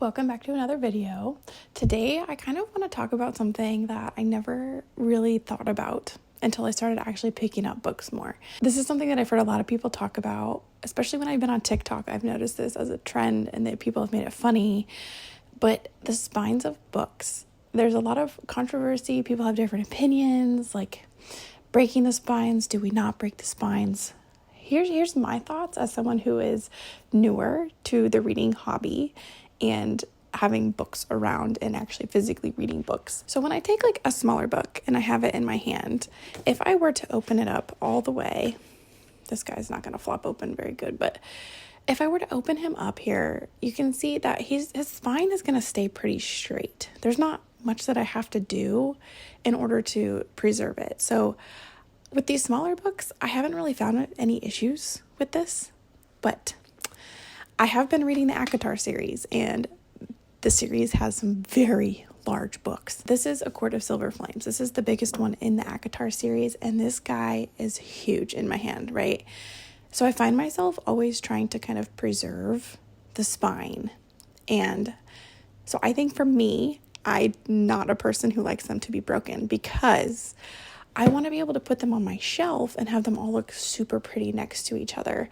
Welcome back to another video. Today, I kind of want to talk about something that I never really thought about until I started actually picking up books more. This is something that I've heard a lot of people talk about, especially when I've been on TikTok. I've noticed this as a trend and that people have made it funny, but the spines of books, there's a lot of controversy. People have different opinions, like breaking the spines. Do we not break the spines? Here's my thoughts as someone who is newer to the reading hobby and having books around and actually physically reading books. So when I take like a smaller book and I have it in my hand, if I were to open it up all the way, this guy's not going to flop open very good, but if I were to open him up here, you can see that his spine is going to stay pretty straight. There's not much that I have to do in order to preserve it. So with these smaller books, I haven't really found any issues with this, but I have been reading the ACOTAR series, and the series has some very large books. This is A Court of Silver Flames. This is the biggest one in the ACOTAR series, and this guy is huge in my hand, right? So I find myself always trying to kind of preserve the spine. And so I think for me, I'm not a person who likes them to be broken because I want to be able to put them on my shelf and have them all look super pretty next to each other.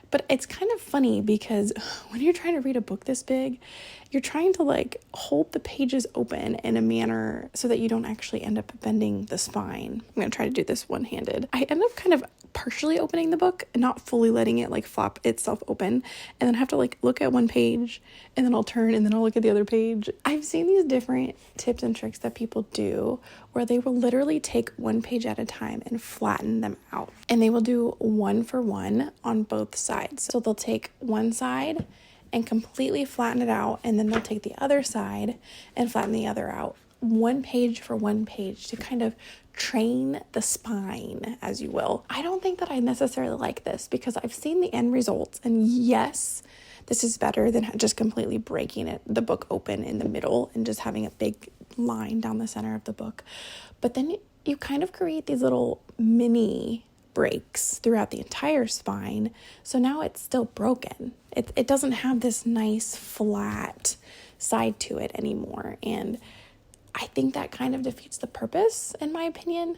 But it's kind of funny because when you're trying to read a book this big, you're trying to like hold the pages open in a manner so that you don't actually end up bending the spine. I'm going to try to do this one-handed. I end up kind of partially opening the book and not fully letting it like flop itself open, and then have to like look at one page and then I'll turn and then I'll look at the other page. I've seen these different tips and tricks that people do where they will literally take one page at a time and flatten them out, and they will do one for one on both sides. So they'll take one side and completely flatten it out, and then they'll take the other side and flatten the other out, one page for one page, to kind of train the spine, as you will. I don't think that I necessarily like this because I've seen the end results, and yes, this is better than just completely breaking the book open in the middle and just having a big line down the center of the book. But then you kind of create these little mini breaks throughout the entire spine, so now it's still broken. It doesn't have this nice flat side to it anymore, and I think that kind of defeats the purpose, in my opinion.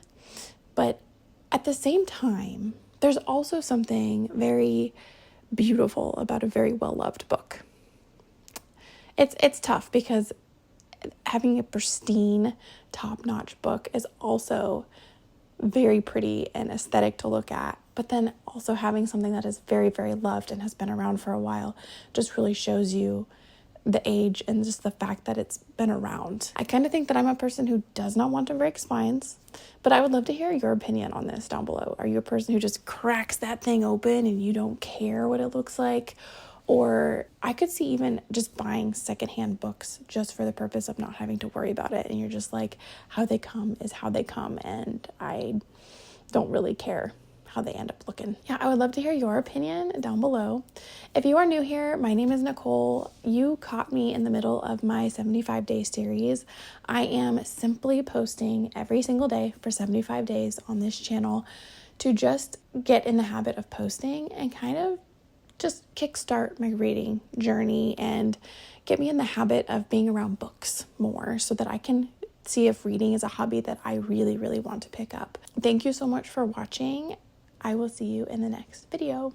But at the same time, there's also something very beautiful about a very well-loved book. It's tough because having a pristine, top-notch book is also very pretty and aesthetic to look at, but then also having something that is very, very loved and has been around for a while just really shows you the age and just the fact that it's been around. I kind of think that I'm a person who does not want to break spines, but I would love to hear your opinion on this down below. Are you a person who just cracks that thing open and you don't care what it looks like? Or I could see even just buying secondhand books just for the purpose of not having to worry about it, and you're just like, how they come is how they come, and I don't really care how they end up looking. Yeah, I would love to hear your opinion down below. If you are new here, my name is Nicole. You caught me in the middle of my 75-day series. I am simply posting every single day for 75 days on this channel to just get in the habit of posting and kind of just kickstart my reading journey and get me in the habit of being around books more so that I can see if reading is a hobby that I really, really want to pick up. Thank you so much for watching. I will see you in the next video.